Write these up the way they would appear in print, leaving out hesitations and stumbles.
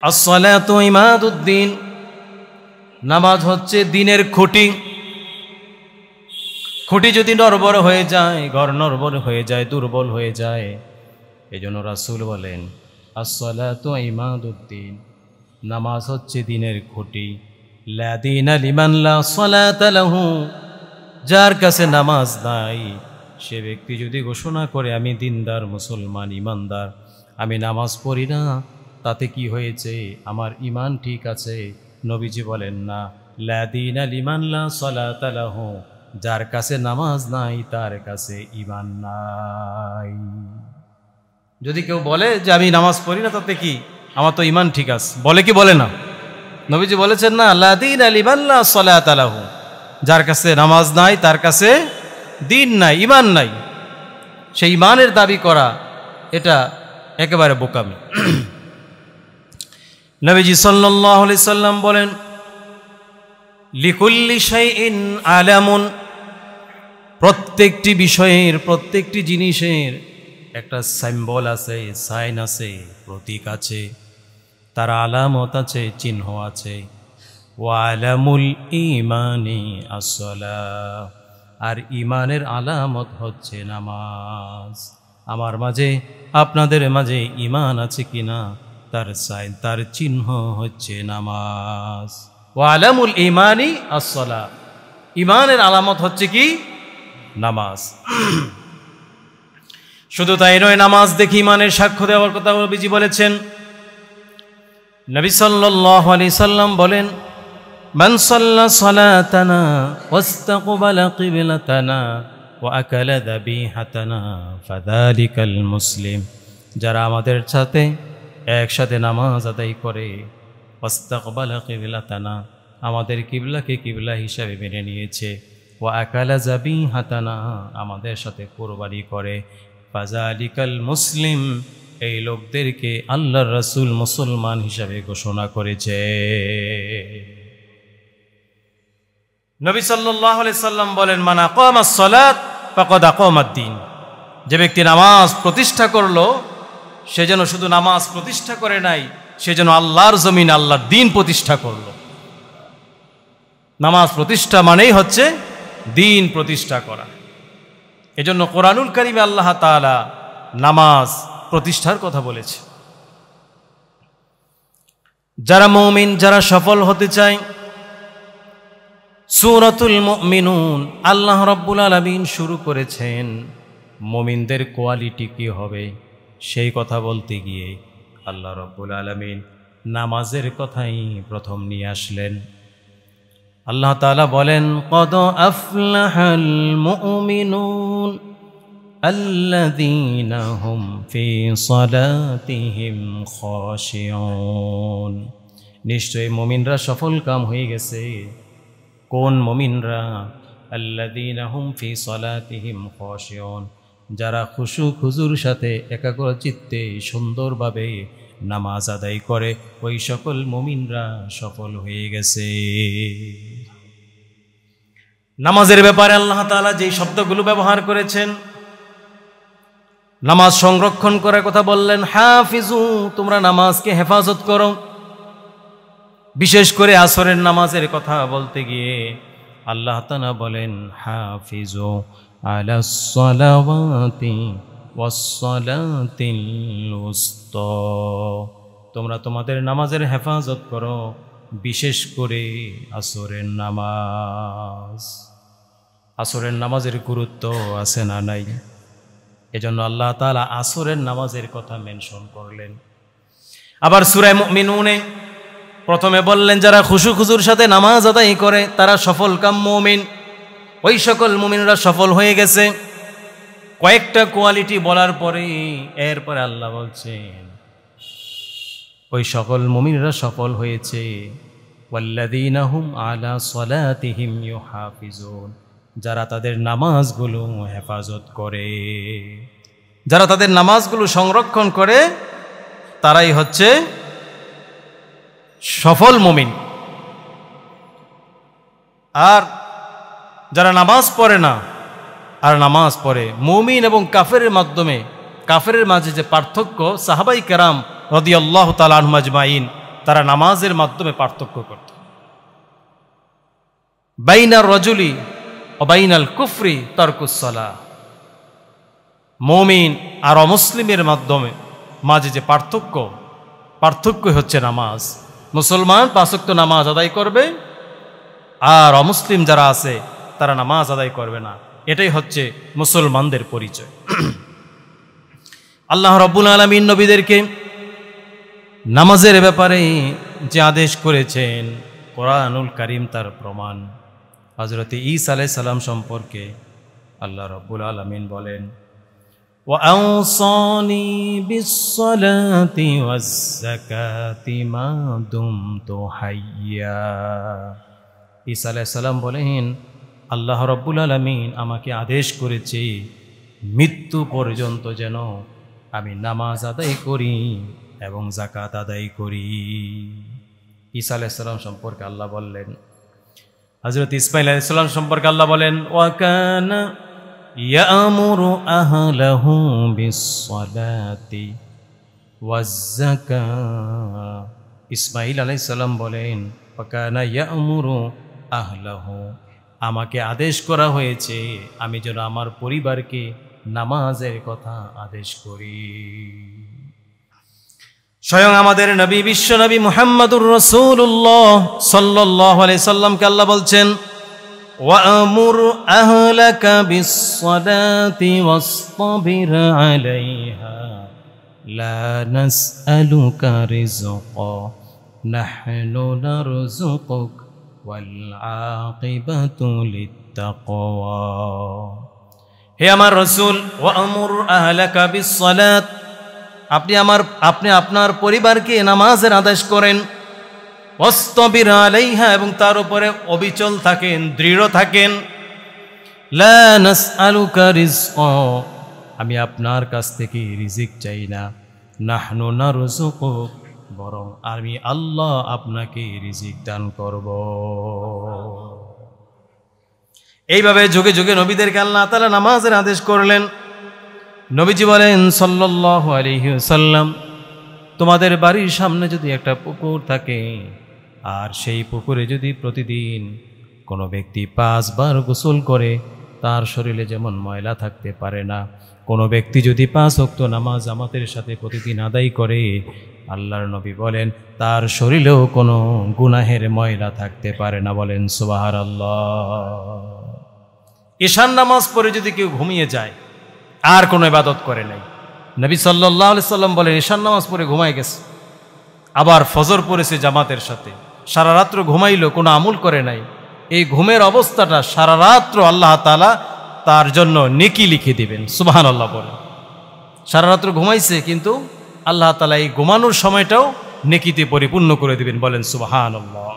আসসালাতু ইমাদুদ্দিন, নামাজ হচ্ছে দিনের খুঁটি। খুঁটি যদি নড়বড় হয়ে যায়, ঘর নড়বড় হয়ে যায়, দুর্বল হয়ে যায়, এজন্য রাসূল বলেন আসসালাতু ইমাদুদ্দিন, নামাজ হচ্ছে দিনের খুঁটি। লা দীনা লিমান লা সালাতা লাহু, যার কাছে নামাজ নাই সে ব্যক্তি যদি ঘোষণা করে আমি দিনদার মুসলমান ইমানদার, আমি নামাজ পড়ি না, তাতে কি হয়েছে? আমার ইমান ঠিক আছে? নবীজি বলেন না, লা দীনা লিমান লা সালাতা লাহু, যার কাছে নামাজ নাই তার কাছে ইমান নাই। যদি কেউ বলে যে আমি নামাজ পড়ি না, তাতে কি? আমার তো ইমান ঠিক আছে, বলে কি বলে না? নবীজি বলেছেন না, লা দীনা লিমান লা সালাতা লাহু, যার কাছে নামাজ নাই তার কাছে দিন নাই, ইমান নাই। সেই ইমানের দাবি করা এটা একেবারে বোকামি। নবীজি সাল্লাল্লাহু আলাইহি সাল্লাম বলেন লিকুল্লি শাইইন আলামুন, প্রত্যেকটি বিষয়ের, প্রত্যেকটি জিনিসের একটা সিম্বল আছে, সাইন আছে, প্রতীক আছে, তার আলামত আছে, চিহ্ন আছে। ওয়া আলামুল ঈমানি as-সালাহ, আর ঈমানের আলামত হচ্ছে নামাজ। আমার মাঝে, আপনাদের মাঝে ঈমান আছে কিনা তার সাইন, তার চিহ্ন হচ্ছে নামাজ। ওয়া আলামুল ঈমানি as-সালাহ, ঈমানের আলামত হচ্ছে কি? নামাজ। শুধু তাই নয়, নামাজ দেখে ঈমানের সাক্ষ্য দেওয়ার কথা নবীজি বলেছেন। নবী সাল্লাল্লাহু আলাইহি সাল্লাম বলেন মান সাল্লা সালাতানা ওয়াস্তাকবালা কিবলাতানা ওয়া আকালা যাবিহাতানা ফাযালিকাল মুসলিম, যারা আমাদের সাথে একসাথে নামাজ আদায় করে, ওয়াস্তাকবালা কিবলাতানা, আমাদের কিবলাকে কিবলা হিসাবে মেনে নিয়েছে, ওয়া আকালা যাবিহাতানা, আমাদের সাথে কুরবানি করে, ফাযালিকাল মুসলিম, এই লোকদেরকে আল্লাহর রাসূল মুসলমান হিসাবে ঘোষণা করেছে। নবী সাল্লাল্লাহু আলাইহি সাল্লাম বলেন মান আকামাস সালাত ফাকাদ আকামাদ-দ্বীন, যে ব্যক্তি নামাজ প্রতিষ্ঠা করলো, সে যেন শুধু নামাজ প্রতিষ্ঠা করে নাই, সে যেন আল্লাহর জমিনে আল্লাহর দ্বীন প্রতিষ্ঠা করলো। নামাজ প্রতিষ্ঠা মানেই হচ্ছে দ্বীন প্রতিষ্ঠা করা। এজন্য কোরআনুল কারীমে আল্লাহ তাআলা নামাজ প্রতিষ্ঠার কথা বলেছে। যারা মুমিন, যারা সফল হতে চায়, সূরাতুল মুমিনুন আল্লাহ রাব্বুল আলামিন শুরু করেছেন মুমিনদের কোয়ালিটি কি হবে সেই কথা বলতে গিয়ে আল্লাহ রাব্বুল আলামিন নামাজের কথাই প্রথম নিয়ে আসলেন। আল্লাহ তাআলা বলেন কদ আফলাহাল মুমিনুন আল্লাযীনা হুম ফি সালাতিহিম খাশিউন, নিশ্চয়ই মুমিনরা সফল কাম হয়ে গেছে। কোন মুমিনরা? আল্লাযীনা হুম ফি সালাতিহিম খাশিউন, যারা খুশু খুজুর সাথে একাগ্র চিত্তে সুন্দরভাবে নামাজ আদায় করে, ওই সকল মুমিনরা সফল হয়ে গেছে। নামাজের ব্যাপারে আল্লাহ তাআলা যেই শব্দগুলো ব্যবহার করেছেন, নামাজ সংরক্ষণ করার কথা বললেন, হাফিজু, তোমরা নামাজকে হেফাজত করো। বিশেষ করে আসরের নামাজের কথা বলতে গিয়ে আল্লাহ তাআলা বলেন হাফিজু আলাস সালাওয়াতি ওয়াস সালাতিল উসতা, তোমরা তোমাদের নামাজের হেফাজত করো, বিশেষ করে আসরের নামাজ। আসরের নামাজের গুরুত্ব আছে না নাই? এজন্য আল্লাহ তাআলা আসরের নামাজের কথা মেনশন করলেন। আবার সূরা মুমিনুনে প্রথমে বললেন যারা খুশু খুজুর সাথে নামাজ আদায় করে তারা সফল কাম মুমিন, ওই সকল মুমিনরা সফল হয়ে গেছে। কয়েকটা কোয়ালিটি বলার পরে এরপরে আল্লাহ বলছেন ওই সকল মুমিনরা সফল হয়েছে, ওয়াল্লাযীনা হুম আলা সালাতিহিম ইউহাফিজুন, যারা তাদের নামাজগুলো হেফাজত করে, যারা তাদের নামাজগুলো সংরক্ষণ করে, তারাই হচ্ছে সফল মুমিন। আর যারা নামাজ পড়ে না আর নামাজ পড়ে, মুমিন এবং কাফেরের মাধ্যমে, কাফেরের মাঝে যে পার্থক্য সাহাবাই কেরাম রাদিয়াল্লাহু তাআলা আনহুম আজমাইন তারা নামাজের মাধ্যমে পার্থক্য করত। বাইনার রজুলি ও বাইনাল কুফরি তারকুস সালাহ, মুমিন আর অমুসলিমের মাঝে যে পার্থক্য হচ্ছে নামাজ। মুসলমান 5 ওয়াক্ত নামাজ আদায় করবে, আর অমুসলিম যারা আছে তারা নামাজ আদায় করবে না। এটাই হচ্ছে মুসলমানদের পরিচয়। আল্লাহ রাব্বুল আলামিন নবীদেরকে নামাজের ব্যাপারে যে আদেশ করেছেন, কোরআনুল কারীম তার প্রমাণ। হযরত ঈসা আলাইহিস সালাম সম্পর্কে আল্লাহ রাব্বুল আলামিন বলেন, وأوصاني بالصلاة والزكاة ما دمت حيا। ঈসা আলাইহিস সালাম বলেন, আল্লাহ রাব্বুল আলামিন আমাকে আদেশ করেছে মৃত্যু পর্যন্ত যেন আমি নামাজ আদায় করি এবং যাকাত আদায় করি। ঈসা আলাইহিস সালাম সম্পর্কে আল্লাহ বললেন, হযরত ইসমাঈল আলাইহিস সালাম সম্পর্কে আল্লাহ বলেন, ওয়া কানা ইয়ামুরু আহলাহু বিস-সালাতি ওয়াজ-যাকাত। ইসমাঈল আলাইহিস সালাম বলেন, ওয়া কানা ইয়ামুরু আহলাহু, আমাকে আদেশ করা হয়েছে আমি যেন আমার পরিবারকে নামাজের কথা আদেশ করি। স্বয়ং আমাদের নবী বিশ্ব নবী মুহাম্মদুর রাসূলুল্লাহ সাল্লাল্লাহু আলাইহি সাল্লামকে আল্লাহ বলছেন, ওয়া'মুর আহলাকা বিস-সালাতি ওয়াসতাবির আলাইহা লা নাসআলুকা রিজকা নাহনু নারযুকুক ওয়াল আকিবাতু লিত-তাকওয়া। হে আমার রাসূল, ওয়া'মুর আহলাকা বিস-সালাত, আপনি আপনার পরিবারকে নামাজের আদেশ করেন, ওয়াসতাবির আলাইহা, এবং তার উপরে অবিচল থাকেন, দৃঢ় থাকেন। লা নাসআলুকা রিজকা, আমি আপনার কাছ থেকে রিজিক চাই না। নাহনু নারযুকুক, বরং আমি আল্লাহ আপনাকে রিজিক দান করব। এইভাবে যুগে যুগে নবীদেরকে আল্লাহ তাআলা নামাজের আদেশ করলেন। নবীজি বলেন সাল্লাল্লাহু আলাইহি ওয়াসাল্লাম, তোমাদের বাড়ির সামনে যদি একটা পুকুর থাকে, আর সেই পুকুরে যদি প্রতিদিন কোনো ব্যক্তি 5 বার গোসল করে, তার শরীরে যেমন ময়লা থাকতে পারে না, কোনো ব্যক্তি যদি 5 ওয়াক্ত নামাজ জামাতের সাথে প্রতিদিন আদায় করে, আল্লাহর নবী বলেন তার শরীরেও কোনো গুনাহের ময়লা থাকতে পারে না। বলেন সুবহানাল্লাহ। ঈশার নামাজ পড়ে যদি কেউ ঘুমিয়ে যায়, আর কোনো ইবাদত করে নাই, নবী সাল্লাল্লাহু আলাইহি সাল্লাম বলেন ঈশার নামাজ পড়ে ঘুমায় গেছে, আবার ফজর পড়েছে জামাতের সাথে, সারা রাত্র ঘুমাইলো, কোনো আমল করে নাই, এই ঘুমের অবস্থাটা সারা রাত্র আল্লাহ তাআলা তার জন্য নেকি লিখে দিবেন। সুবহানাল্লাহ বলেন। সারা রাত্র ঘুমাইছে, কিন্তু আল্লাহ তাআলা এই ঘুমানোর সময়টাও নেকিতে পরিপূর্ণ করে দিবেন। বলেন সুবহানাল্লাহ।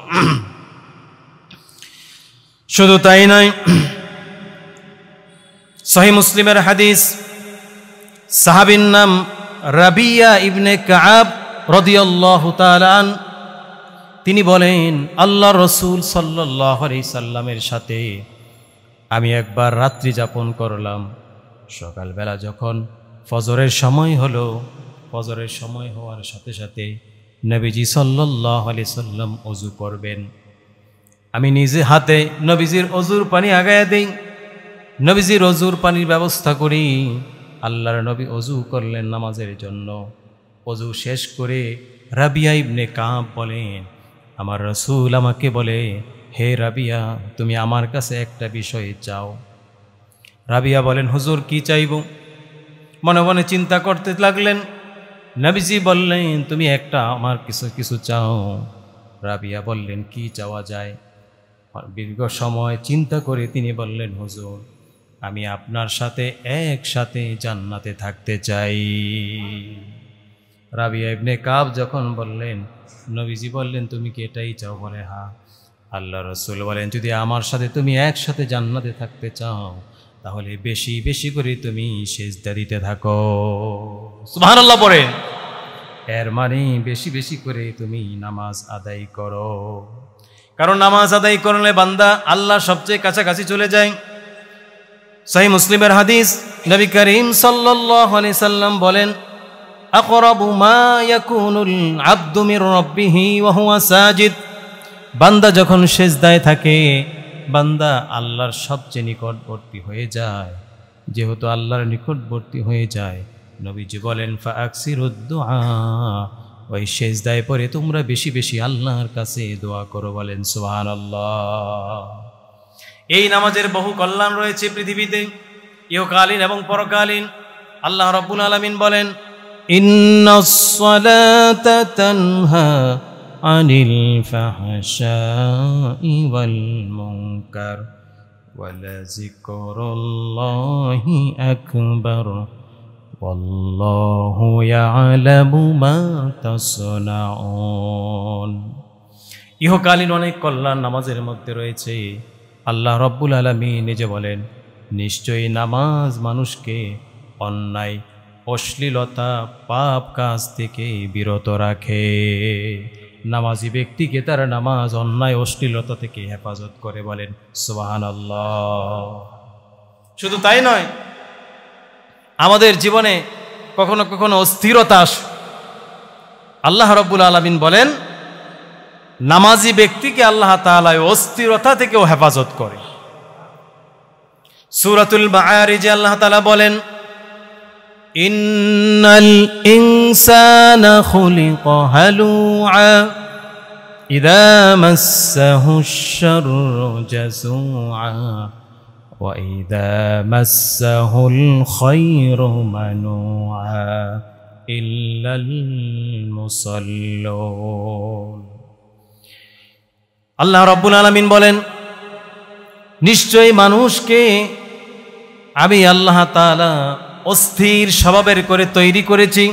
শুধু তাই নয়, সহিহ মুসলিমের হাদিস, সাহাবীর নাম রাবিয়া ইবনে কাআব রাদিয়াল্লাহু তাআলা আন, তিনি বলেন আল্লাহ রাসূল সাল্লাল্লাহু আলাইহি সাল্লামের সাথে আমি একবার রাত্রি যাপন করলাম। সকালবেলা যখন ফজরের সময় হলো, ফজরের সময় হওয়ার সাথে সাথে নবীজি সাল্লাল্লাহু আলাইহি সাল্লাম ওযু করবেন। আমি নিজে হাতে নবীজির ওযুর পানি আগায়া দেই, নবীজির ওযুর পানির ব্যবস্থা করি। আল্লাহর নবী ওযু করলেন নামাজের জন্য। ওযু শেষ করে রাবিয়া ইবনে কাব বলেন, আমার রাসূল আমাকে বলে, হে রাবিয়া, তুমি আমার কাছে একটা বিষয় চাও। রাবিয়া বলেন, হুজুর কি চাইব? মনে মনে চিন্তা করতে লাগলেন। নবীজি বললেন, তুমি একটা আমার কিছু চাও। রাবিয়া বললেন, কি চাওয়া যায়? দীর্ঘ সময় চিন্তা করে তিনি বললেন, হুজুর, আমি আপনার সাথে একসাথে জান্নাতে থাকতে চাই। রাবিয়া ইবনে কাব যখন বললেন, নবীজি বললেন, তুমি কি এটাই চাও? বলে হ্যাঁ। আল্লাহ রাসূল বলেন, যদি আমার সাথে তুমি একসাথে জান্নাতে থাকতে চাও, তাহলে বেশি বেশি করে তুমি সিজদা দিতে থাকো। সুবহানাল্লাহ পড়েন। এর মানে বেশি বেশি করে তুমি নামাজ আদায় করো, কারণ নামাজ আদায় করলে বান্দা আল্লাহ সবচেয়ে কাছাকাছি চলে যায়। সহিহ মুসলিমের হাদিস, নবী করিম সাল্লাল্লাহু আলাইহি সাল্লাম বলেন, আকরাবু মা ইয়াকুনুল আবদু মির রাব্বিহি ওয়া হুয়া সাজিদ, বান্দা যখন সিজদায় থাকে বান্দা আল্লাহর সবচেয়ে নিকটবর্তী হয়ে যায়। যেহেতু আল্লাহর নিকটবর্তী হয়ে যায়, নবীজি বলেন ফাআকসিরুদ দুআ, ওই সিজদায় পড়ে তোমরা বেশি বেশি আল্লাহর কাছে দোয়া করো। বলেন সুবহানাল্লাহ। এই নামাজের বহু কল্যাণ রয়েছে পৃথিবীতে, ইহকালীন এবং পরকালীন। আল্লাহ রাব্বুল আলামিন বলেন ইন্নাস সালাতা তানহা আনিল ফাহশাই ওয়াল মুনকার ওয়ালাযিকরুল্লাহি আকবার ওয়াল্লাহু ইয়ালামু মা তাসনাউন। ইহকালীন অনেক কল্যাণ নামাজের মধ্যে রয়েছে। আল্লাহ রাব্বুল আলামিন নিজে বলেন নিশ্চয়ই নামাজ মানুষকে অন্যায়, অশ্লীলতা, পাপ কাজ থেকে বিরত রাখে। নামাজি ব্যক্তিকে তার নামাজ অন্যায়, অশ্লীলতা থেকে হেফাজত করে। বলেন সুবহানাল্লাহ। শুধু তাই নয়, আমাদের জীবনে কখনো কখনো অস্থিরতা আসে। আল্লাহ রাব্বুল আলামিন বলেন নামাজি ব্যক্তিকে আল্লাহ তাআলা অস্থিরতা থেকেও হেফাজত করে। সূরাতুল মাআরিজে আল্লাহ তাআলা বলেন ইন্নাল ইনসানা খুলিকা হালুআ ইযা মাসসাহুশ শাররু জাযুআ ওয়া ইযা মাসসাহুল খায়রু মানুআ ইল্লাল মুসাল্লুন। আল্লাহ রাব্বুল আলামিন বলেন নিশ্চয়ই মানুষকে আমি আল্লাহ তাআলা অস্থির স্বভাবের করে তৈরি করেছি।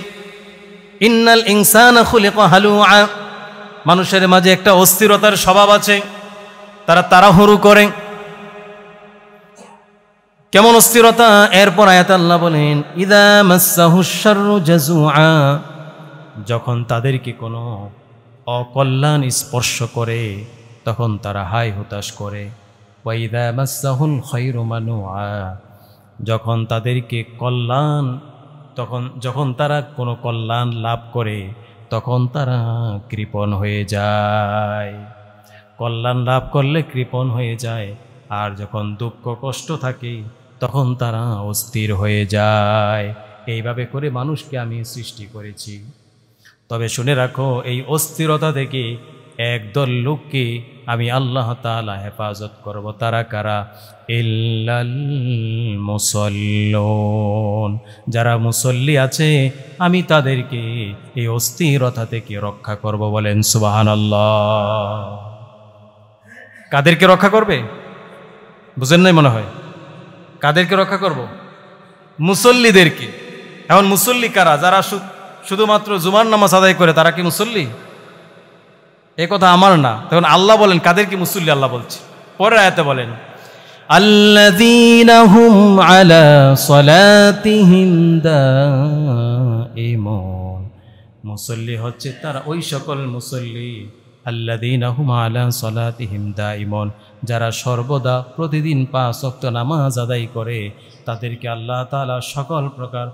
ইন্নাল ইনসানা খুলিকা হালুআ, মানুষের মাঝে একটা অস্থিরতার স্বভাব আছে, তারা তাড়াহুড়ো করে। কেমন অস্থিরতা? এরপর আয়াতে আল্লাহ বলেন ইযা মাসসাহুশ শাররু জাযুআ, যখন তাদেরকে কোনো অকল্যাণ স্পর্শ করে তখন তারা হায় হতাশ করে। ওয়া ইযা মাসসাহুল খায়রু মানুআ, যখন তাদেরকে কল্যাণ, যখন তারা কোনো কল্যাণ লাভ করে তখন তারা কৃপণ হয়ে যায়। কল্যাণ লাভ করলে কৃপণ হয়ে যায়, আর যখন দুঃখ কষ্ট থাকে তখন তারা অস্থির হয়ে যায়। এইভাবে করে মানুষকে আমি সৃষ্টি করেছি। তবে শুনে রাখো, এই অস্থিরতা থেকে একদল লোককে আমি আল্লাহ তাআলা হেফাজত করব। তারা কারা? ইল্লাল মুসাল্লুন, যারা মুসল্লি আছে আমি তাদেরকে এই অস্থিরতা থেকে রক্ষা করব। বলেন সুবহানাল্লাহ। কাদেরকে রক্ষা করবে? বুঝেন নাই মনে হয়। কাদেরকে রক্ষা করব? মুসল্লিদেরকে। এখন মুসল্লি কারা? যারা শুধুমাত্র জুমার নামাজ আদায় করে তারা কি মুসল্লি? এ কথা আমার না। তখন আল্লাহ বলেন কাদেরকে মুসল্লি আল্লাহ বলছে। পরের আয়াতে বলেন আল্লাযীনা হুম আলা সালাতিহিম দাঈমুন, মুসল্লি হচ্ছে তারা ওই সকল মুসল্লি আল্লাযীনা হুম আলা সালাতিহিম দাঈমুন, যারা সর্বদা প্রতিদিন 5 ওয়াক্ত নামাজ আদায় করে। তাদেরকে আল্লাহ তাআলা সকল প্রকার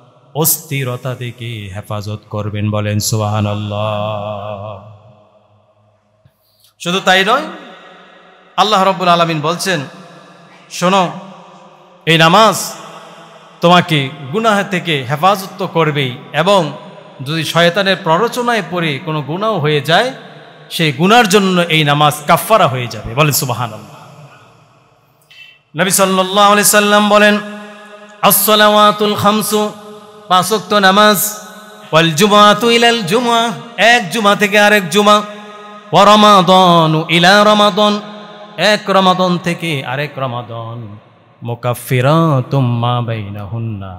অস্থিরতা থেকে হেফাজত করবেন। বলেন সুবহানাল্লাহ। শুধু তাই নয়, আল্লাহ রাব্বুল আলামিন বলছেন শোনো, এই নামাজ তোমাকে গুনাহ থেকে হেফাজত তো করবেই, এবং যদি শয়তানের প্ররোচনায় পড়ে কোনো গুনাহ হয়ে যায় সেই গুনার জন্য এই নামাজ কাফফারা হয়ে যাবে। বলেন সুবহানাল্লাহ। নবী সাল্লাল্লাহু আলাইহি সাল্লাম বলেন আস-সালাওয়াতুল খামসু, 5 ওয়াক্ত নামাজ, ওয়াল জুমআতু ইলাল জুমআহ, এক জুমা থেকে আরেক জুমা, ওয়া রমাদানু ইলা রমাদান, এক রমাদান থেকে আরেক রমাদান, মুকাফফিরাতুম মা বাইনাহুন্না,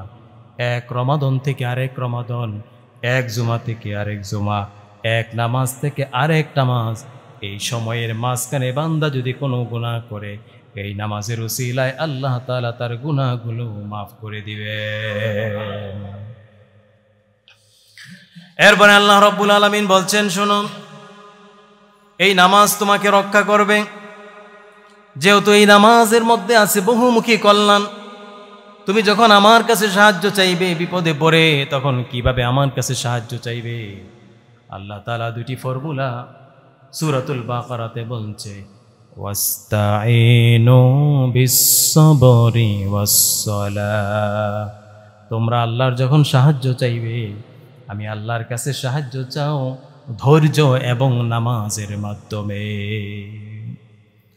এক রমাদান থেকে আরেক রমাদান, এক জুমা থেকে আরেক জুমা, এক নামাজ থেকে আরেক নামাজ। এই সময়ের মাঝখানে বান্দা যদি কোনো গুনাহ করে এই নামাজের উসিলায় আল্লাহ তাআলা তার গুনাহগুলো মাফ করে দিবে। এরপরে আল্লাহ রাব্বুল আলামিন বলছেন শোনো, এই নামাজ তোমাকে রক্ষা করবে, যেহেতু এই নামাজের মধ্যে আছে বহুমুখী কল্যাণ। তুমি যখন আমার কাছে সাহায্য চাইবে বিপদে পড়ে, তখন কিভাবে আমার কাছে সাহায্য চাইবে? আল্লাহ তাআলা দুটি ফর্মুলা সূরাতুল বাকারাতে বলছে, ওয়াস্তাঈনু বিস-সাবরি ওয়াস-সালাহ। তোমরা আল্লাহর যখন সাহায্য চাইবে, আমি আল্লাহর কাছে সাহায্য চাও ধৈর্য এবং নামাজের মাধ্যমে।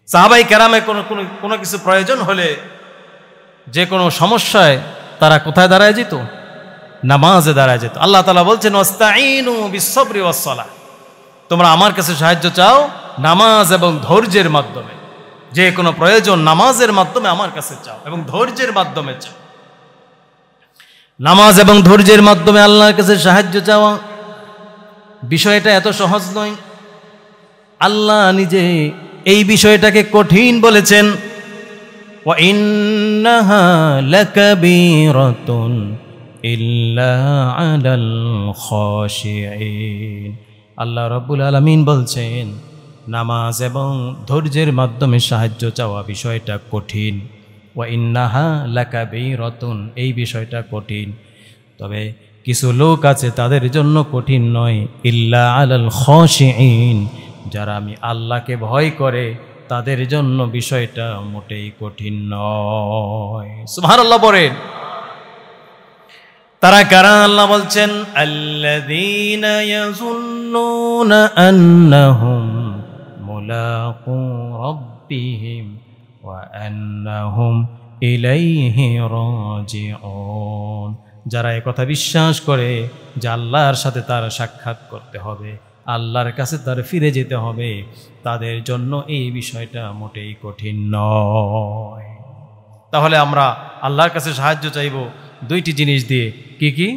সাহাবায়ে কেরামে কোনো কিছু প্রয়োজন হলে, যে কোনো সমস্যায় তারা কোথায় দাঁড়ায় যেত? নামাজে দাঁড়ায় যেত। আল্লাহ তাআলা বলছেন, ওয়াস্তাঈনু বিস-সাবরি ওয়াস-সালাহ, তোমরা আমার কাছে সাহায্য চাও নামাজ এবং ধৈর্যের মাধ্যমে। যে কোনো প্রয়োজন নামাজের মাধ্যমে আমার কাছে চাও এবং ধৈর্যের মাধ্যমে চাও। নামাজ এবং ধৈর্যের মাধ্যমে আল্লাহর কাছে সাহায্য চাওয়া বিষয়টা এত সহজ নয়। আল্লাহ নিজে এই বিষয়টাকে কঠিন বলেছেন, ওয়া ইন্নাহা লাকাবীরাতুন ইল্লা আলাল খাশিঈন। আল্লাহ রাব্বুল আলামিন বলছেন, নামাজ এবং ধৈর্যের মাধ্যমে সাহায্য চাওয়া বিষয়টা কঠিন। ওয়া ইন্নাহা লাকাবীরাতুন, এই বিষয়টা কঠিন, তবে কিছু লোক আছে তাদের জন্য কঠিন নয়। ইল্লা আলাল খাশিঈন, যারা আমি আল্লাহকে ভয় করে তাদের জন্য বিষয়টা মোটেই কঠিন নয়। সুবহানাল্লাহ বলেন। তারা কারা? আল্লাহ বলছেন, আল্লাযীনা ইয়াযুন্নুনা আন্নাহুম মুলাকু রাব্বিহিম ওয়া আন্নাহুম ইলাইহি রাজিউন। যারা একথা বিশ্বাস করে যে আল্লাহর সাথে তার সাক্ষাৎ করতে হবে, আল্লাহর কাছে তার ফিরে যেতে হবে, তাদের জন্য এই বিষয়টা মোটেই কঠিন নয়। তাহলে আমরা আল্লাহর কাছে সাহায্য চাইব দুইটি জিনিস দিয়ে। কি কি?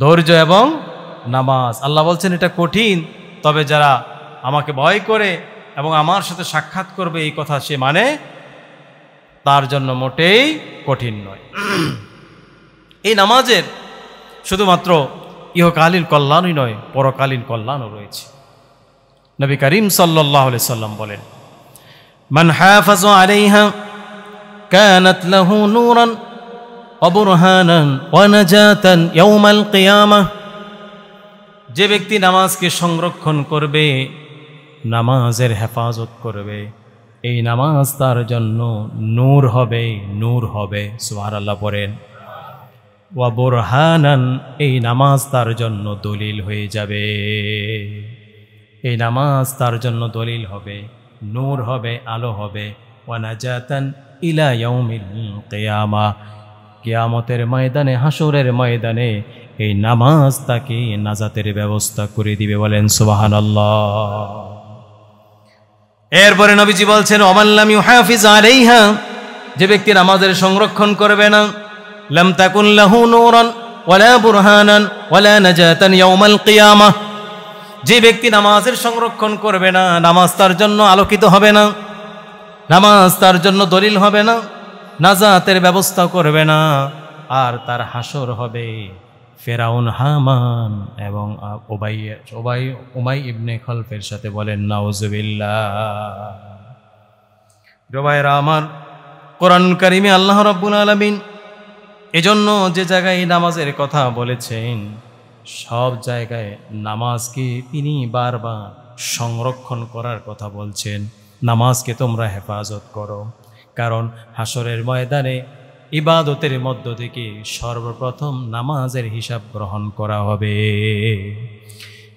ধৈর্য এবং নামাজ। আল্লাহ বলছেন এটা কঠিন, তবে যারা আমাকে ভয় করে এবং আমার সাথে সাক্ষাৎ করবে এই কথা সে মানে, তার জন্য মোটেই কঠিন নয়। এই নামাজের শুধুমাত্র ইহকালীন কল্যাণই নয়, পরকালীন কল্যাণও রয়েছে। নবী করিম সাল্লাল্লাহু আলাইহি সাল্লাম বলেন, মান হাফাযা আলাইহা কানাত লাহু নূরান ওয়া বুরহানান ওয়া নাজাতান ইয়াউমাল কিয়ামাহ। যে ব্যক্তি নামাজকে সংরক্ষণ করবে, নামাজের হেফাজত করবে, এই নামাজ তার জন্য নূর হবে, নূর হবে। সুবহানাল্লাহ পড়েন। ওয়া বুরহানান, এই নামাজ তার জন্য দলিল হয়ে যাবে। এই নামাজ তার জন্য দলিল হবে, নূর হবে, আলো হবে। ওয়া নাজাতান ইলা ইয়াউমিল কিয়ামা, কিয়ামতের ময়দানে, হাসরের ময়দানে এই নামাজ তাকে নাজাতের ব্যবস্থা করে দিবে। বলেন সুবহানাল্লাহ। এরপরে নবীজি বলছেন, ওমান লাম ইউহাফিজ আলাইহা, যে ব্যক্তি নামাজের সংরক্ষণ করবে না, লাম তাকুন লাহু নূরান ওয়ালা বুরহানান ওয়ালা নাজাতান ইয়াউমাল কিয়ামাহ, যে ব্যক্তি নামাজের সংরক্ষণ করবে না, নামাজ তার জন্য আলোকিত হবে না, নামাজ তার জন্য দলিল হবে না, নাজাতের ব্যবস্থা করবে না, আর তার হাসর হবে ফেরাউন, হামান এবং উমাই ইবনে খলফের সাথে। বলেন নাউজুবিল্লাহ। রবায়রা আমার, কোরআন কারিমে আল্লাহ রাব্বুল আলামিন এজন্য যে জায়গায় নামাজের কথা বলেছেন, সব জায়গায় নামাজকে তিনি বারবার সংরক্ষণ করার কথা বলছেন। নামাজকে তোমরা হেফাজত করো, কারণ হাসরের ময়দানে ইবাদতের মধ্য থেকে সর্বপ্রথম নামাজের হিসাব গ্রহণ করা হবে।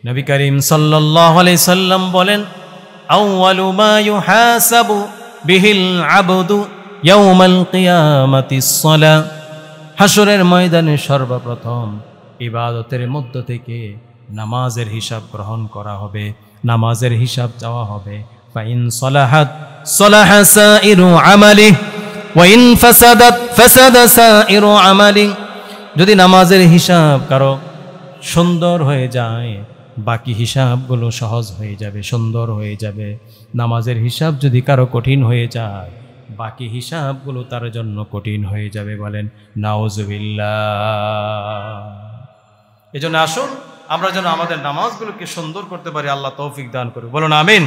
নবী করিম সাল্লাল্লাহু আলাইহি সাল্লাম বলেন, আউয়ালু মা ইউহাসাবু বিহিল আবদু ইয়াউমাল কিয়ামাতিস সালাহ, হাসরের ময়দানে সর্বপ্রথম ইবাদতের মধ্য থেকে নামাজের হিসাব গ্রহণ করা হবে, নামাজের হিসাব চাওয়া হবে। ফাইন সালাহাত সালাহা সাইরু আমালি ওয়া ইন ফাসাদাত ফাসাদা সাইরু আমালি, যদি নামাজের হিসাব কারো সুন্দর হয়ে যায়, বাকি হিসাবগুলো সহজ হয়ে যাবে, সুন্দর হয়ে যাবে। নামাজের হিসাব যদি কারো কঠিন হয়ে যায়, বাকি হিসাবগুলো তার জন্য কঠিন হয়ে যাবে। বলেন নাউজুবিল্লাহ। এজন্য আসুন আমরা যেন আমাদের নামাজগুলোকে সুন্দর করতে পারি, আল্লাহ তৌফিক দান করুন। বলুন আমিন।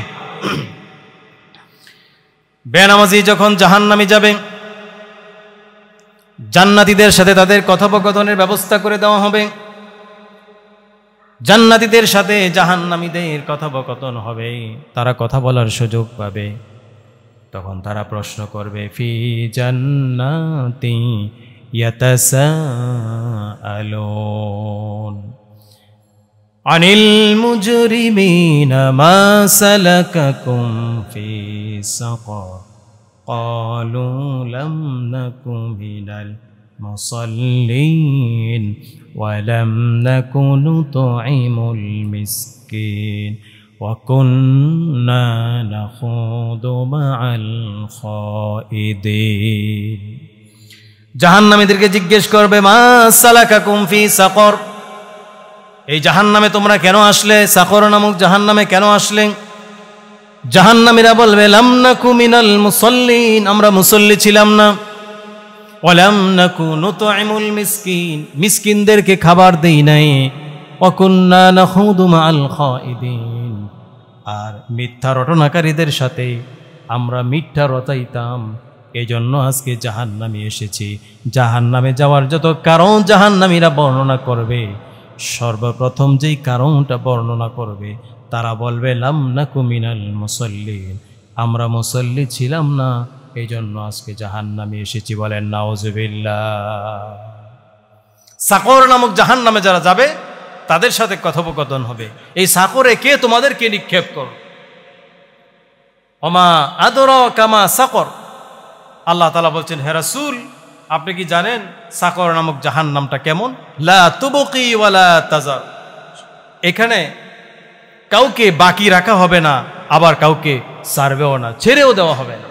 বেনামাজি যখন জাহান্নামে যাবে, জান্নাতীদের সাথে তাদের কথোপকথনের ব্যবস্থা করে দেওয়া হবে। জান্নাতীদের সাথে জাহান্নামীদের কথোপকথন হবে, তারা কথা বলার সুযোগ পাবে। তখন তারা প্রশ্ন করবে, ফি জান্নাতি ইয়াতাসাআলুন আনিল মুজরিমিনা মা সালাকাকুম ফি সাকার ক্বালু লাম নাকু মিনাল মুসাল্লিন ওয়া লাম নাকু নুতঈমুল মিসকিন ওয়া কুন্না নাখুদু মা'আল খাইদিন। জাহান্নামীদেরকে জিজ্ঞেস করবে, মা সালাকাকুম ফি সাকর, এই জাহান্নামে তোমরা কেন আসলে? সাকর নামক জাহান্নামে কেন আসলে? জাহান্নামীরা বলবে, লাম নাকু মিনাল মুসাল্লিন, আমরা মুসল্লি ছিলাম না। ওয়া লাম নাকু নুতঈমুল মিসকিন, মিসকিনদেরকে খাবার দেই নাই। ওয়া কুন্না নাখুদু মা'আল খাইদিন, আর মিথ্যা রটনাকারীদের সাথে আমরা মিথ্যা রটাইতাম। এই জন্য আজকে জাহান্নামে এসেছি। জাহান্নামে যাওয়ার যত কারণ জাহান্নামীরা বর্ণনা করবে, সর্বপ্রথম যেই কারণটা বর্ণনা করবে, তারা বলবে, লাম নাকু মিনাল মুসাল্লিন, আমরা মুসল্লি ছিলাম না, এই জন্য আজকে জাহান্নামে এসেছি। বলেন নাউজুবিল্লাহ। সাকর নামক জাহান্নামে যারা যাবে তাদের সাথে কথোপকথন হবে, এই সাকরে কে তোমাদেরকে নিক্ষেপ করো? ওমা আদরাকা মা সাকর, আল্লাহ তাআলা বলছেন, হে রাসূল আপনি কি জানেন সাকর নামক জাহান্নামটা কেমন? লা তুবকি ওয়ালা তাজার, এখানে কাউকে বাকি রাখা হবে না, আবার কাউকে ছাড়বেও না, ছেড়েও দেওয়া হবে না।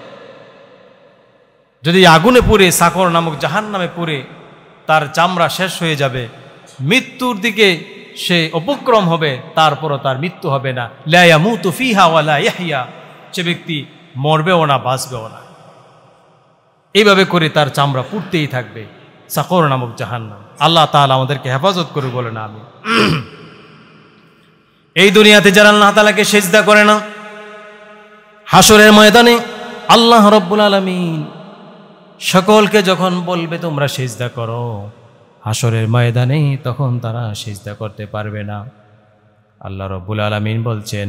যদি আগুনে পুড়ে, সাকর নামক জাহান্নামে পুড়ে তার চামড়া শেষ হয়ে যাবে, মৃত্যুর দিকে সে উপক্রম হবে, তারপরও তার মৃত্যু হবে না। লা ইয়ামুতু ফিহা ওয়ালা ইয়াহইয়া, সে ব্যক্তি মরবেও না, বাঁচবেও না। এইভাবে করে তার চামড়া পুড়তেই থাকবে, সাকর নামক জাহান্নাম। আল্লাহ তাআলা আমাদেরকে হেফাজত করে বলে না আমি। এই দুনিয়াতে যারা আল্লাহ তাআলাকে সিজদা করে না, হাসরের ময়দানে আল্লাহ রাব্বুল আলামিন সকলকে যখন বলবে তোমরা সিজদা করো, হাসরের ময়দানে তখন তারা সিজদা করতে পারবে না। আল্লাহ রাব্বুল আলামিন বলছেন,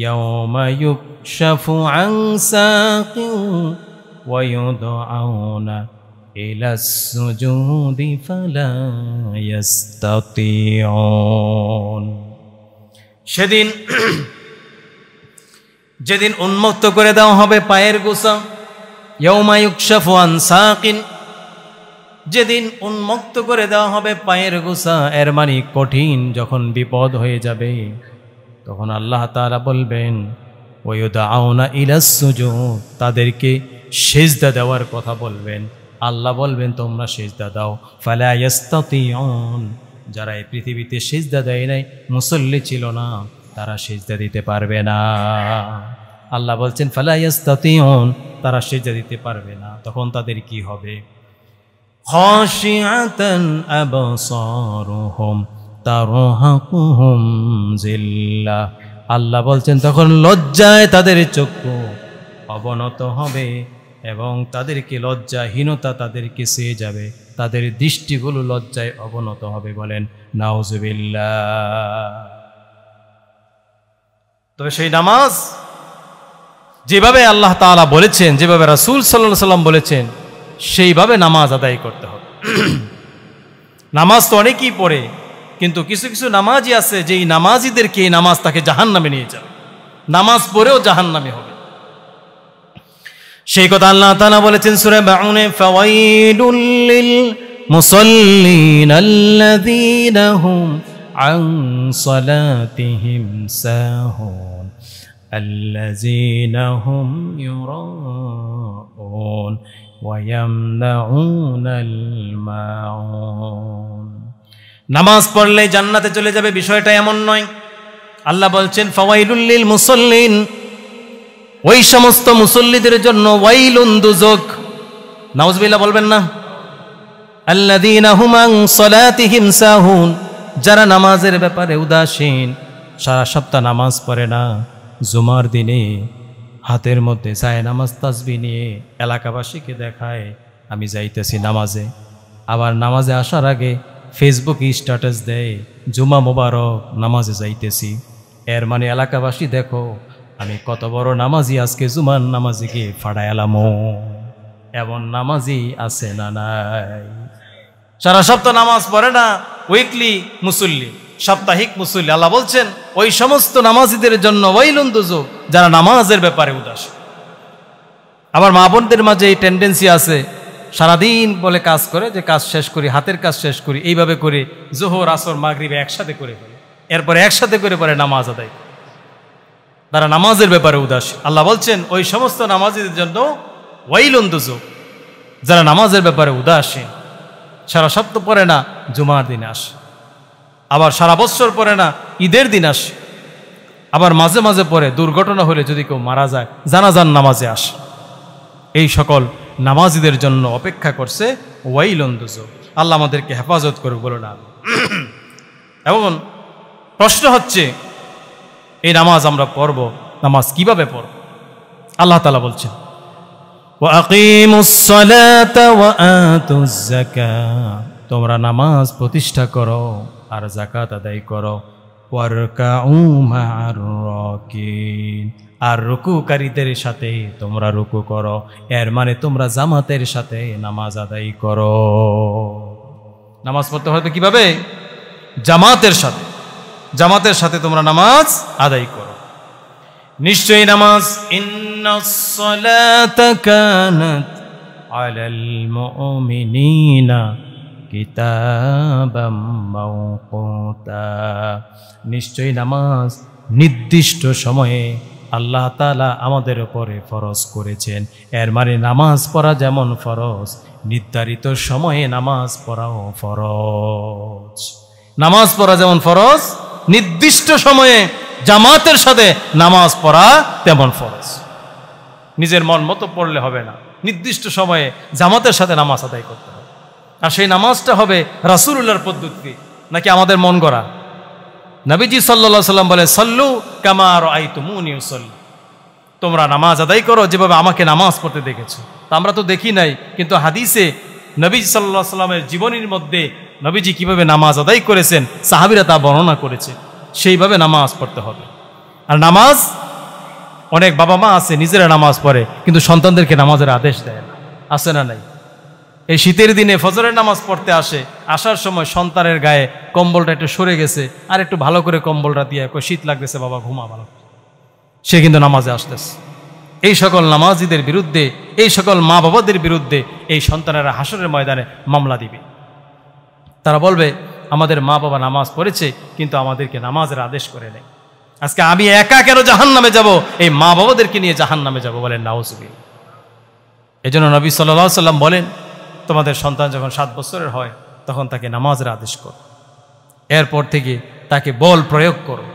ইয়াউমা ইউকশাফু আন সাকিন ওয়া ইউদআউনা ইলাস সুজুদি ফালা ইস্তাতিউন। সেদিন যেদিন উন্মুক্ত করে দেওয়া হবে পায়ের গোছা, ইয়াউমা ইউকশাফু আন সাকিন, যেদিন উন্মুক্ত করে দেওয়া হবে পায়ের গোছা, এর মানে কঠিন যখন বিপদ হয়ে যাবে, তখন আল্লাহ তাআলা বলবেন, ওয়া ইউদআউনা ইলাস সুজুদ, তাদেরকে সিজদা দেওয়ার কথা বলবেন। আল্লাহ বলবেন তোমরা সিজদা দাও। ফালা ইস্তাতিউন, যারা এই পৃথিবীতে সিজদা দেয় নাই, মুসল্লি ছিল না, তারা সিজদা দিতে পারবে না। আল্লাহ বলছেন ফালা ইস্তাতিউন, তারা সিজদা দিতে পারবে না। তখন তাদের কি হবে? খাশিআতান আবসারুহুম তারহাকুহুম জিল্লাহ, আল্লাহ বলছেন তখন লজ্জায় তাদের চক্ষু অবনত হবে এবং তাদেরকে লজ্জাহীনতা তাদেরকে চেয়ে যাবে, তাদের দৃষ্টিগুলো লজ্জায় অবনত হবে। বলেন নাউজুবিল্লাহ। তবে সেই নামাজ যেভাবে আল্লাহ তাআলা বলেছেন, যেভাবে রাসূল সাল্লাল্লাহু আলাইহি সাল্লাম বলেছেন, সেইভাবে নামাজ আদায় করতে হবে। নামাজ তো অনেকেই পড়ে, কিন্তু কিছু কিছু নামাজি আছে যেই নামাজিদেরকে এই নামাজ তাকে জাহান্নামে নিয়ে যাবে, নামাজ পড়েও জাহান্নামে হবে। সেই কথা আল্লাহ তাআলা বলেছেন সূরা মাউনে, ফাওয়াইলুল লিল মুসাল্লিন আল্লাযীনা হুম আন সালাতিহিম সাহুন আল্লাযীনা হুম ইউরাউন ওয়া ইয়ামনাউনাল মাউন। নামাজ পড়লে জান্নাতে চলে যাবে বিষয়টা এমন নয়। আল্লাহ বলছেন ফাওয়াইলুল লিল মুসাল্লিন, ওই সমস্ত মুসল্লিদের জন্য ওয়াইলুন দুজক। নাউজুবিল্লাহ বলবেন না। আল্লাযীনা হুম আন সালাতিহিম সাহুন, যারা নামাজের ব্যাপারে উদাসীন, সারা সপ্তাহ নামাজ পড়ে না, জুমার দিনে হাতের মধ্যে যায় নামাজ তাসবিহ নিয়ে এলাকাবাসীকে দেখায় আমি যাইতেছি নামাজে, আবার নামাজে আসার আগে ফেসবুকে স্ট্যাটাস দেয়, জুমা মোবারক, নামাজে যাইতেছি। এর মানে এলাকাবাসী দেখো আমি কত বড় নামাজি, আজকে জুমার নামাজে গিয়ে ফাড়ায় এলামো। এমন নামাজি আছে না নাই? সারা সপ্তাহ নামাজ পড়ে না, উইকলি মুসল্লি, সাপ্তাহিক মুসল্লি। আল্লাহ বলছেন ওই সমস্ত নামাজিদের জন্য ওয়াইলুন দুজুক, যারা নামাজের ব্যাপারে উদাস। আবার মা বোনদের মাঝে এই টেন্ডেন্সি আছে, সারাদিন বলে কাজ করে, যে কাজ শেষ করি, হাতের কাজ শেষ করি, এইভাবে করে জোহর আসর মাগরিব একসাথে করে ফেলে, এরপরে একসাথে করে পরে নামাজ আদায়, তারা নামাজের ব্যাপারে উদাস। আল্লাহ বলছেন ওই সমস্ত নামাজিদের জন্য ওয়াইলুন দুজুক, যারা নামাজের ব্যাপারে উদাসীন, সারা সপ্তাহ পড়ে না, জুমার দিন আসে, আবার সারা বছর পড়ে না, ঈদের দিন আসে, আবার মাঝে মাঝে পড়ে, দুর্ঘটনা হলে যদি কেউ মারা যায় জানাজার নামাজে আসে। এই সকল নামাজিদের জন্য অপেক্ষা করছে ওয়াইলুন দুজুক। আল্লাহ আমাদেরকে হেফাজত করুক, বলো না। এবং প্রশ্ন হচ্ছে এই নামাজ আমরা পড়ব, নামাজ কিভাবে পড়ব? আল্লাহ তাআলা বলছেন ওয়াকিমুস সালাতা ওয়া আতুজ যাকাত, তোমরা নামাজ প্রতিষ্ঠা করো আর যাকাত আদায় করো। ওয়ারকাউ মা'আর রাকিন, আর রুকুকারীদের সাথে তোমরা রুকু করো। এর মানে তোমরা জামাতের সাথে নামাজ আদায় করো। নামাজ পড়তে হবে কিভাবে? জামাতের সাথে, জামাতের সাথে তোমরা নামাজ আদায় করো। নিশ্চয়ই নামাজ ইন্নাস সালাতা কানাত আলাল মুমিনিনা কিতাবাম মাওকুতা, নিশ্চয়ই নামাজ নির্দিষ্ট সময়ে আল্লাহ তাআলা আমাদের উপরে ফরজ করেছেন। এর মানে নামাজ পড়া যেমন ফরজ, নির্ধারিত সময়ে নামাজ পড়াও ফরজ। নামাজ পড়া যেমন ফরজ, নির্দিষ্ট সময়ে জামাতের সাথে নামাজ পড়া তেমন ফরজ। নিজের মন মতো পড়লে হবে না, নির্দিষ্ট সময়ে জামাতের সাথে নামাজ আদায় করতে হবে। আর সেই নামাজটা হবে রাসূলুল্লাহর পদ্ধতি, নাকি আমাদের মন গড়া? নবীজি সাল্লাল্লাহু আলাইহি সাল্লাম বলে সাল্লু কামা রাআইতুমুনি উসাল্লি, তোমরা নামাজ আদায় করো যেভাবে আমাকে নামাজ পড়তে দেখেছো। তা আমরা তো দেখি নাই, কিন্তু হাদিসে নবীজি সাল্লাল্লাহু আলাইহি সাল্লামের জীবনীর মধ্যে নবীজি কিভাবে নামাজ আদায় করেছেন সাহাবীরা তা বর্ণনা করেছে। সেইভাবে নামাজ পড়তে হবে। আর নামাজ, অনেক বাবা মা আছে নিজেরা নামাজ পড়ে কিন্তু সন্তানদেরকে নামাজের আদেশ দেয় না, আছে না নাই? এই শীতের দিনে ফজরের নামাজ পড়তে আসে, আসার সময় সন্তানের গায়ে কম্বলটা একটু সরে গেছে, আর একটু ভালো করে কম্বলটা দিয়ে শীত লাগতেছে বাবা ঘুমা ভালো, সে কিন্তু নামাজে আসতেছে। এই সকল নামাজিদের বিরুদ্ধে, এই সকল মা বাবাদের বিরুদ্ধে এই সন্তানেরা হাসরের ময়দানে মামলা দিবে। তারা বলবে আমাদের মা বাবা নামাজ পড়েছে কিন্তু আমাদেরকে নামাজের আদেশ করে নেই, আজকে আমি একা কেন জাহান্নামে যাব? এই মা বাবাদেরকে নিয়ে জাহান্নামে যাব, বলেন নাউজুবিল্লাহ। এই জন্য নবী সাল্লাল্লাহু আলাইহি সাল্লাম বলেন তোমাদের সন্তান যখন 7 বছরের হয় তখন তাকে নামাজের আদেশ করো, এরপর থেকে তাকে বল প্রয়োগ করো,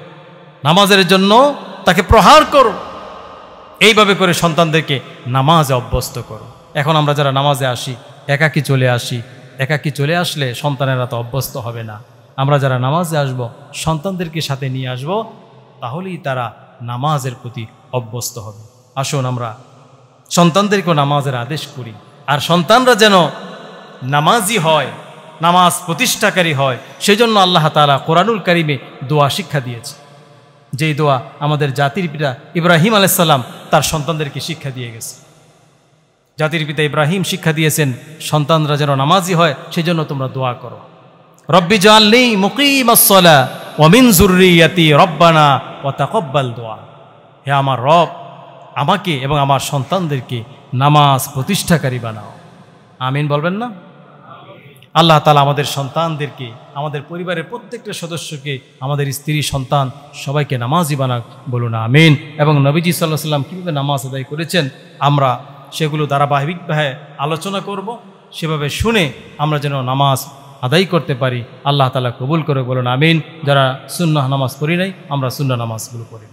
নামাজের জন্য তাকে প্রহার করো, এইভাবে করে সন্তানদেরকে নামাজে অভ্যস্ত করো। এখন আমরা যারা নামাজে আসি একাকী চলে আসি, একাকী চলে আসলে সন্তানেরা তো অভ্যস্ত হবে না। আমরা যারা নামাজে আসব সন্তানদেরকে সাথে নিয়ে আসব, তাহলেই তারা নামাজের প্রতি অভ্যস্ত হবে। আসুন আমরা সন্তানদেরকেও নামাজের আদেশ করি, আর সন্তানরা যেন নামাজি হয়, নামাজ প্রতিষ্ঠাকারী হয়। সেই জন্য আল্লাহ তাআলা কোরআনুল কারিমে দোয়া শিক্ষা দিয়েছে, যেই দোয়া আমাদের জাতির পিতা ইব্রাহিম আলাইহিস সালাম তার সন্তানদেরকে শিক্ষা দিয়ে গেছে। জাতির পিতা ইব্রাহিম শিক্ষা দিয়েছেন সন্তানরা যেন নামাজি হয়, সেই জন্য তোমরা দোয়া করো, রব্বি জাআলনি মুকিমাস সালাহ ওয়া মিন যুররিয়াতি রব্বানা ওয়া তাকাব্বাল দুআ। হে আমার রব, আমাকে এবং আমার সন্তানদেরকে নামাজ প্রতিষ্ঠাকারী বানাও। আমিন বলবেন না? আল্লাহ তাআলা আমাদের সন্তানদেরকে, আমাদের পরিবারের প্রত্যেকটা সদস্যকে, আমাদের স্ত্রী সন্তান সবাইকে নামাজি বানাক, বলুন আমিন। এবং নবীজি সাল্লাল্লাহু আলাইহি সাল্লাম কীভাবে নামাজ আদায় করেছেন আমরা সেগুলো ধারাবাহিকভাবে আলোচনা করব, সেভাবে শুনে আমরা যেন নামাজ আদায় করতে পারি। আল্লাহ তাআলা কবুল করে, বলুন আমিন। যারা সুন্নাহ নামাজ পড়ি নাই আমরা সুন্নাহ নামাজগুলো পড়ি।